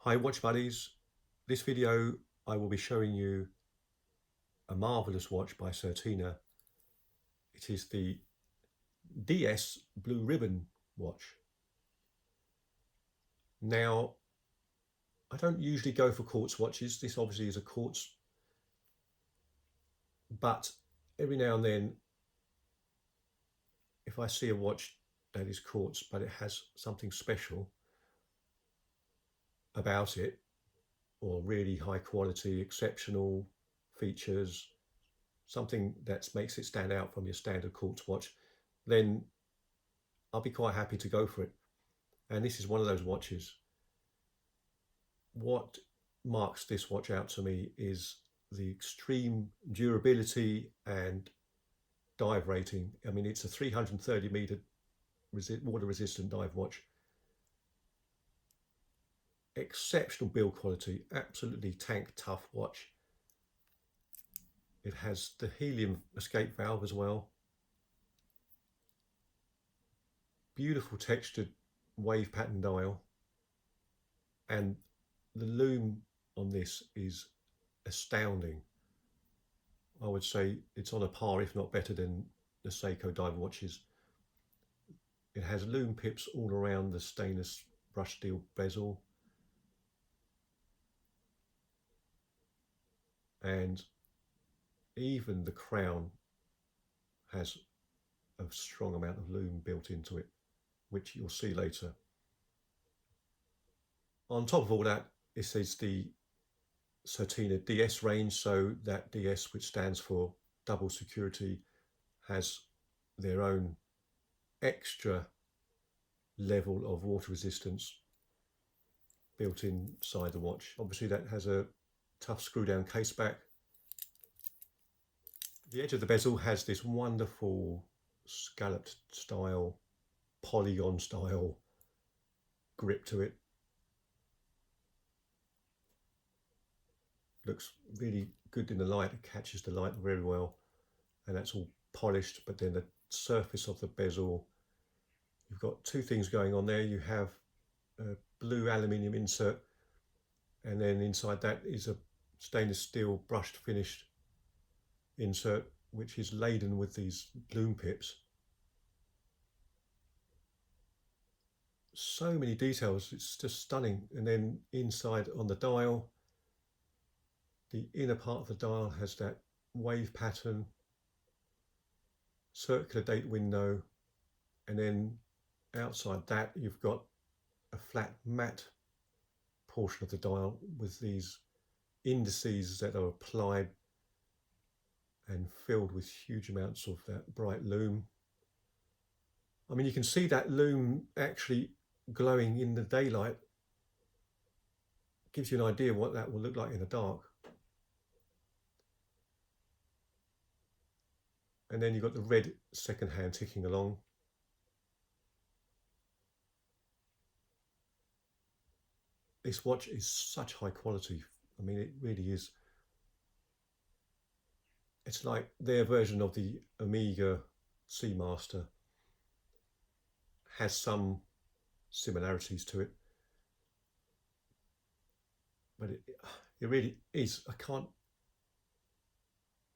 Hi watch buddies, this video I will be showing you a marvellous watch by Certina. It is the DS Blue Ribbon watch. Now I don't usually go for quartz watches, this obviously is a quartz, but every now and then if I see a watch that is quartz but it has something special about it, or really high quality, exceptional features, something that makes it stand out from your standard quartz watch, then I'll be quite happy to go for it. And this is one of those watches. What marks this watch out to me is the extreme durability and dive rating. I mean, it's a 330 meter water resistant dive watch. Exceptional build quality, absolutely tank tough watch. It has the helium escape valve as well. Beautiful textured wave pattern dial, and the lume on this is astounding. I would say it's on a par, if not better, than the Seiko diver watches. It has lume pips all around the stainless brushed steel bezel, and even the crown has a strong amount of lume built into it, which you'll see later. On top of all that, this is the Certina DS range, so that DS, which stands for double security, has their own extra level of water resistance built inside the watch. Obviously that has a tough screw down case back. The edge of the bezel has this wonderful scalloped style, polygon style grip to it. Looks really good in the light, it catches the light very well, and that's all polished. But then the surface of the bezel, you've got two things going on there. You have a blue aluminium insert, and then inside that is a stainless steel brushed finished insert, which is laden with these lume pips. So many details, it's just stunning. And then inside on the dial, the inner part of the dial has that wave pattern, circular date window, and then outside that you've got a flat matte portion of the dial with these indices that are applied and filled with huge amounts of that bright lume. I mean, you can see that lume actually glowing in the daylight. Gives you an idea what that will look like in the dark. And then you've got the red second hand ticking along. This watch is such high quality. I mean, it really is. It's like their version of the Omega Seamaster. Has some similarities to it, but it really is. I can't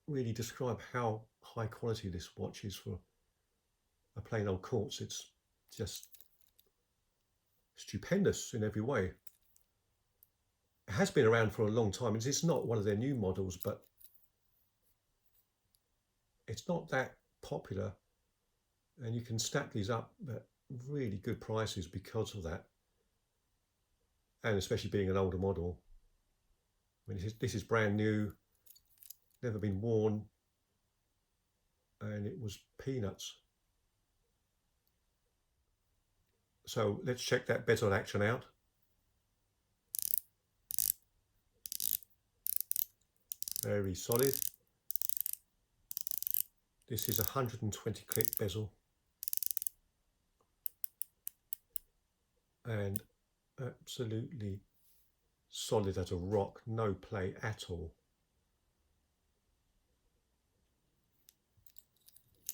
really describe how high quality this watch is for a plain old quartz. It's just stupendous in every way. It has been around for a long time. It's not one of their new models, but it's not that popular, and you can stack these up at really good prices because of that, and especially being an older model. I mean, this is brand new, never been worn, and it was peanuts. So let's check that bezel action out. Very solid. This is a 120 click bezel, and absolutely solid as a rock, no play at all.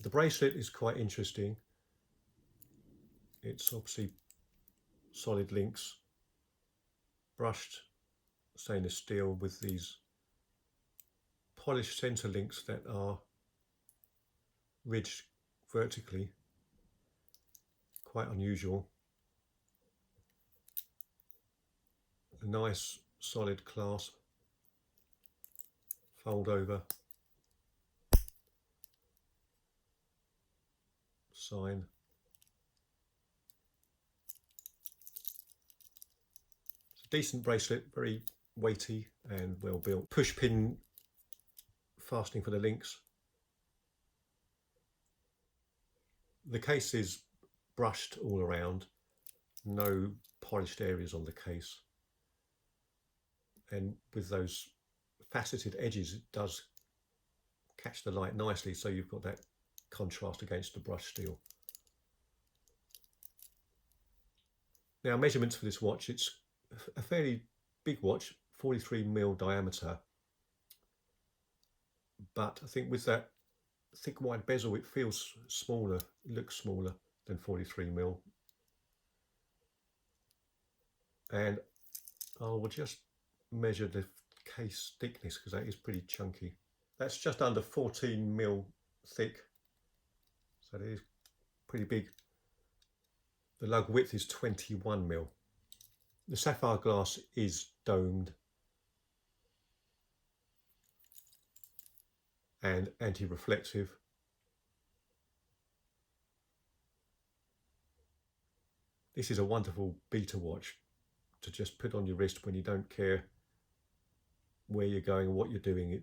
The bracelet is quite interesting. It's obviously solid links, brushed stainless steel with these polished center links that are ridged vertically, quite unusual. A nice solid clasp, fold over, sign. It's a decent bracelet, very weighty and well built. Push pin fastening for the links. The case is brushed all around, no polished areas on the case. And with those faceted edges, it does catch the light nicely, so you've got that contrast against the brushed steel. Now, measurements for this watch, it's a fairly big watch, 43mm diameter, but I think with that thick wide bezel it feels smaller, it looks smaller than 43mm. And I will just measure the case thickness because that is pretty chunky. That's just under 14mm thick, so it is pretty big. The lug width is 21mm. The sapphire glass is domed and anti-reflective. This is a wonderful beta watch to just put on your wrist when you don't care where you're going or what you're doing.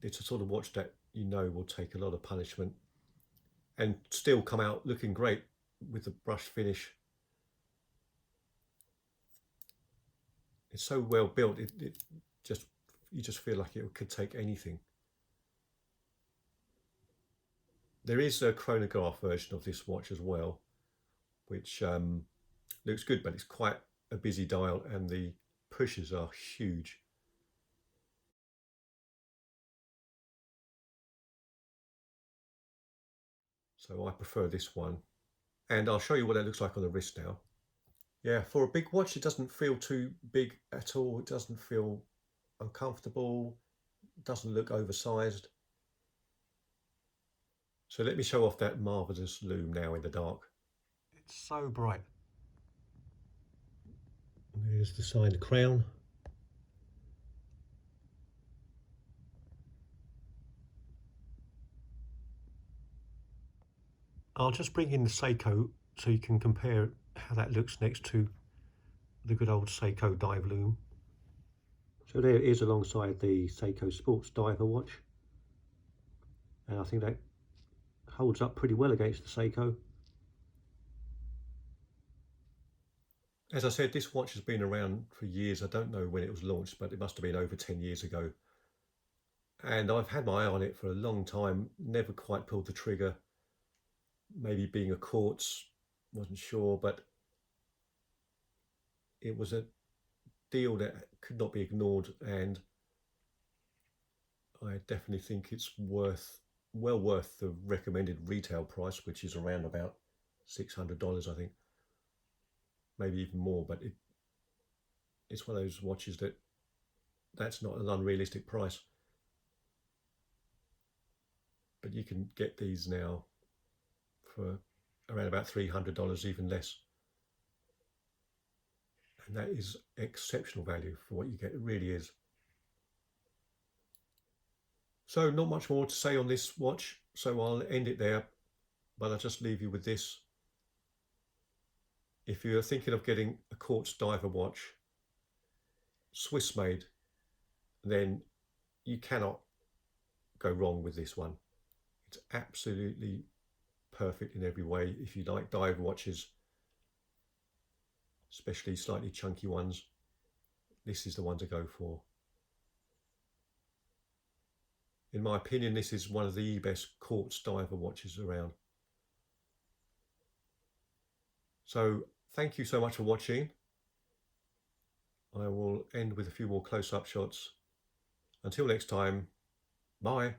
It's a sort of watch that you know will take a lot of punishment and still come out looking great with the brush finish. It's so well built, you just feel like it could take anything. There is a chronograph version of this watch as well, which looks good, but it's quite a busy dial and the pushes are huge. So I prefer this one. And I'll show you what it looks like on the wrist now. Yeah, for a big watch, it doesn't feel too big at all. It doesn't feel uncomfortable. It doesn't look oversized. So let me show off that marvelous lume now in the dark. It's so bright. And there's the side crown. I'll just bring in the Seiko so you can compare how that looks next to the good old Seiko dive lume. So there it is alongside the Seiko Sports Diver watch. And I think that holds up pretty well against the Seiko. As I said, this watch has been around for years. I don't know when it was launched, but it must have been over 10 years ago. And I've had my eye on it for a long time, never quite pulled the trigger. Maybe being a quartz, wasn't sure, but it was a deal that could not be ignored, and I definitely think it's well worth the recommended retail price, which is around about $600, I think, maybe even more. But it's one of those watches that's not an unrealistic price. But you can get these now for around about $300, even less. And that is exceptional value for what you get. It really is. So not much more to say on this watch, so I'll end it there, but I'll just leave you with this. If you're thinking of getting a quartz diver watch, Swiss made, then you cannot go wrong with this one. It's absolutely perfect in every way. If you like dive watches, especially slightly chunky ones, this is the one to go for. In my opinion, this is one of the best quartz diver watches around. So thank you so much for watching. I will end with a few more close-up shots. Until next time, bye.